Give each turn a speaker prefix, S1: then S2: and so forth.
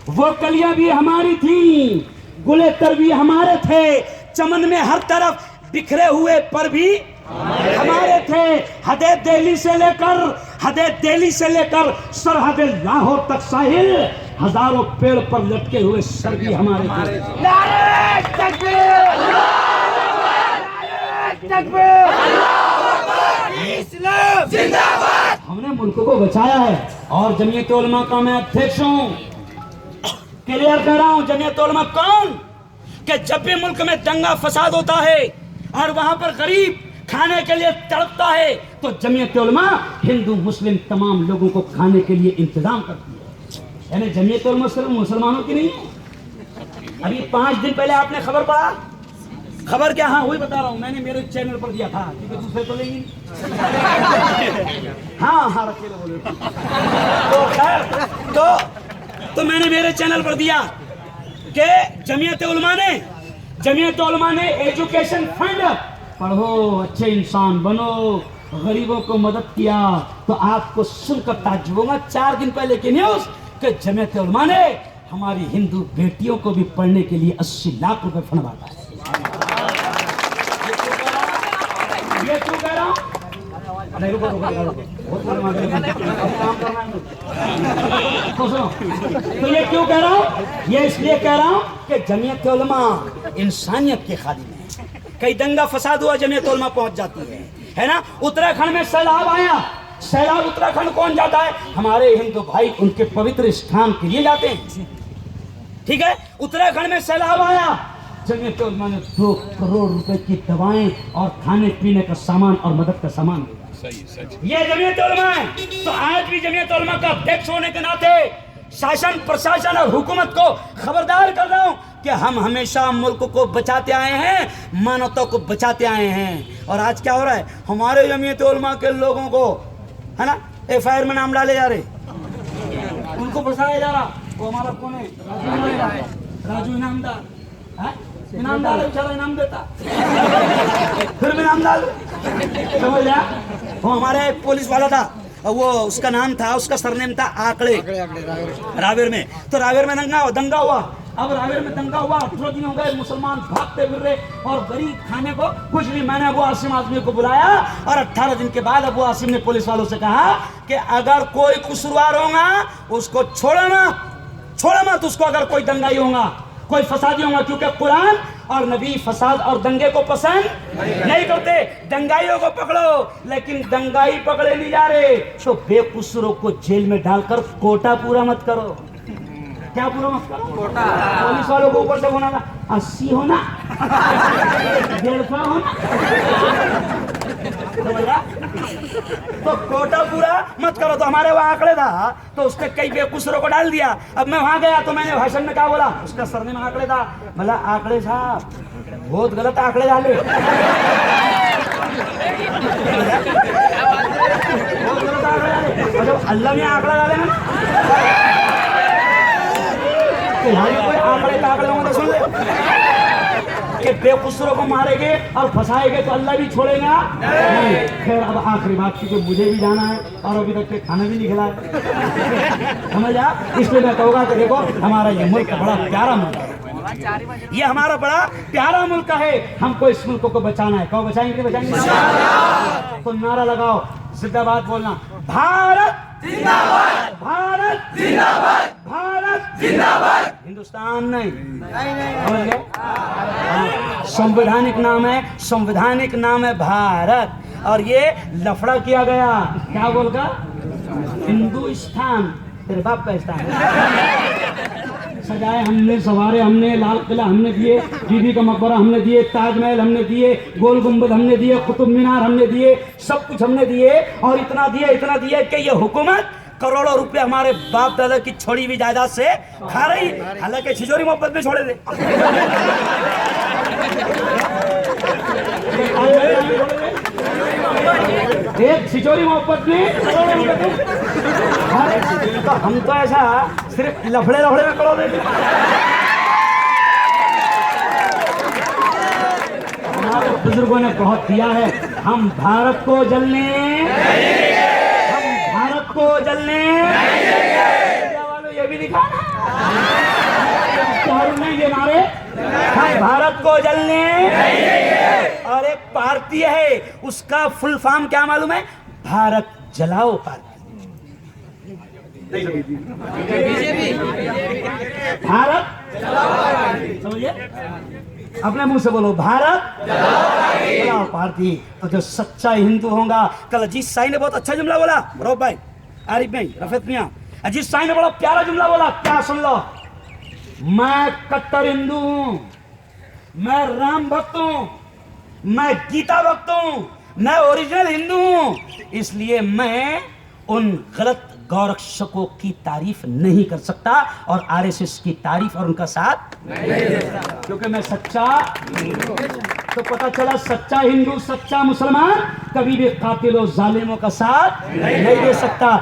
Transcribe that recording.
S1: वो कलियां भी हमारी थी, गुलेतर भी हमारे थे, चमन में हर तरफ बिखरे हुए पर भी हमारे थे। हदे दिल्ली से लेकर सरहद लाहौर तक साहिल, हजारों पेड़ पर लटके हुए सर भी हमारे थे। नारे तकबीर, नारे तकबीर, इस्लाम जिंदाबाद। हमने मुल्क को बचाया है और जमीयत उलमा का मैं अध्यक्ष हूँ। क्लियर कर रहा हूँ, जमीयत उलमा कौन कि जब भी मुल्क में दंगा फसाद होता है और वहां पर गरीब खाने के लिए तड़पता है तो जमीयत उलमा हिंदू मुस्लिम तमाम लोगों को खाने के लिए इंतजाम करती है। यानी जमीयत उलमा सिर्फ मुसलमानों की नहीं है। अभी 5 दिन पहले आपने खबर पढ़ा, खबर क्या? हाँ वही बता रहा हूँ, मैंने मेरे चैनल पर दिया था क्योंकि दूसरे तो लेंगे। हाँ अकेले बोले तो खैर तो मैंने मेरे चैनल पर दिया कि जमीयत उलमा ने एजुकेशन फंड, पढ़ो अच्छे इंसान बनो, गरीबों को मदद किया। तो आपको सुनकर ताज्जुब होगा 4 दिन पहले की न्यूज कि जमीयत उलमा ने हमारी हिंदू बेटियों को भी पढ़ने के लिए 80 लाख रुपए फंड बांटा है। ये क्यों कह रहा हूं? तो ये क्यों कह रहा हूं? ये इसलिए कह रहा हूं कि जमीयत उलमा इंसानियत के खादिम है। कई दंगा फसाद हुआ जमीयत उलमा पहुंच जाती है ना। उत्तराखंड में सैलाब आया, सैलाब उत्तराखंड कौन जाता है? हमारे हिंदू भाई उनके पवित्र स्थान के लिए जाते हैं। ठीक है, उत्तराखंड में सैलाब आया, जमीयत उलमा ने 2 करोड़ रुपए की दवाएं और खाने पीने का सामान और मदद का सामान दिया। ये जमीयत उलमा है। तो आज भी जमीयत उलमा का अध्यक्ष होने के नाते शासन प्रशासन और हुकूमत को खबरदार कर रहा हूं कि हम हमेशा मुल्क को बचाते आए हैं, मानवता को बचाते आए हैं। और आज क्या हो रहा है? हमारे जमीयत उलमा के लोगों को है ना FIR में नाम डाले जा रहे, उनको फंसाया जा रहा। वो हमारा कौन है? राजू इनामदार है, इनामदार बेचारा इनाम देता फिर भी इनाम डाल, समझ लिया? वो हमारे एक पुलिस वाला था, वो उसका नाम था, उसका सरनेम था आकड़े, रावेर में। तो रावेर में दंगा हुआ। अब रावेर में दंगा हुआ, 18 दिन हो गए, मुसलमान भागते फिर रहे और गरीब खाने को कुछ नहीं। मैंने अबू आसिम आजमी को बुलाया और 18 दिन के बाद अबू आसिम ने पुलिस वालों से कहा कि अगर कोई कसूरवार होगा उसको छोड़ो मत उसको, अगर कोई दंगाई होगा, कोई फसादी होगा, क्योंकि कुरान और नबी फसाद और दंगे को पसंद नहीं करते। दंगाइयों को पकड़ो, लेकिन दंगाई पकड़े नहीं जा रहे तो बेकसूरों को जेल में डालकर कोटा पूरा मत करो। क्या पूरा मत करो? कोटा। पुलिस वालों को ऊपर से होना 80 होना 150 होना, तो कोटा पूरा मत करो। तो हमारे वहाँ आंकड़े था तो उसने कई बेकसूरों को डाल दिया। अब मैं वहां गया तो मैंने भाषण में क्या बोला? उसका सरनेम आंकड़े था। मतलब आंकड़े साहब बहुत गलत आंकड़े डाले, बहुत गलत आंकड़े डाले। जब अल्लाह ने आंकड़ा डाले ना तो यहाँ कोई आंकड़े होंगे तो सुन ले कि बेकसूरों को मारेंगे और फंसाएंगे तो अल्लाह भी छोड़ेगा नहीं। खैर अब आखिरी बात की, मुझे भी जाना है और अभी तक खाना भी नहीं खिलाया, समझ आ? इसलिए मैं कहूँगा कि देखो हमारा ये मुल्क बड़ा प्यारा मुल्क है, ये हमारा बड़ा प्यारा मुल्क है, हमको इस मुल्क को बचाना है। कहो बचाएंगे? तो नारा लगाओ, जिंदाबाद बोलना, भारत जिंदाबाद, भारत जिंदाबाद, भारत जिंदाबाद। हिंदुस्तान नहीं, संवैधानिक नाम है भारत। और ये लफड़ा किया गया, क्या बोलकर? हिंदुस्तान, तेरे बाप का स्थान। सजाए हमने, सवारे हमने, लाल किला हमने दिए, बीबी का मकबरा हमने दिए, ताजमहल हमने दिए, गोल गुंबद हमने दिए, कुतुब मीनार हमने दिए, सब कुछ हमने दिए। और इतना दिए कि ये हुकूमत करोड़ों रुपए हमारे बाप दादा की छोड़ी हुई जायदाद से खा रही, हालांकि छिजोरी मोहब्बत में छोड़े थे। एक छिचोरी मोहब्बत में तो हम तो ऐसा सिर्फ लफड़े में करो देते। हमारे बुजुर्गों ने बहुत दिया है, हम भारत को जलने वालों ये भी दिखाना। नहीं ये नारे, हम भारत को जलने, और एक पार्टी है उसका फुल फॉर्म क्या मालूम है? भारत जलाओ पार्टी। भारत समझिए, अपने मुंह से बोलो, भारत जलाओ पार्टी। तो जो सच्चा हिंदू होगा, कल अजीत शाही ने बहुत अच्छा जुमला बोला, रौफ भाई, आरिफ भाई, रफीक मियां, अजीत शाही ने बड़ा प्यारा जुमला बोला, क्या सुन लो, मैं कट्टर हिंदू हूं, मैं राम भक्त हूं, मैं गीता भक्त हूं, मैं ओरिजिनल हिंदू हूं, इसलिए मैं उन गलत गौरक्षकों की तारीफ नहीं कर सकता और आरएसएस की तारीफ और उनका साथ नहीं दे सकता, क्योंकि मैं सच्चा। तो पता चला सच्चा हिंदू, सच्चा मुसलमान कभी भी कातिलों जालिमों का साथ नहीं दे सकता।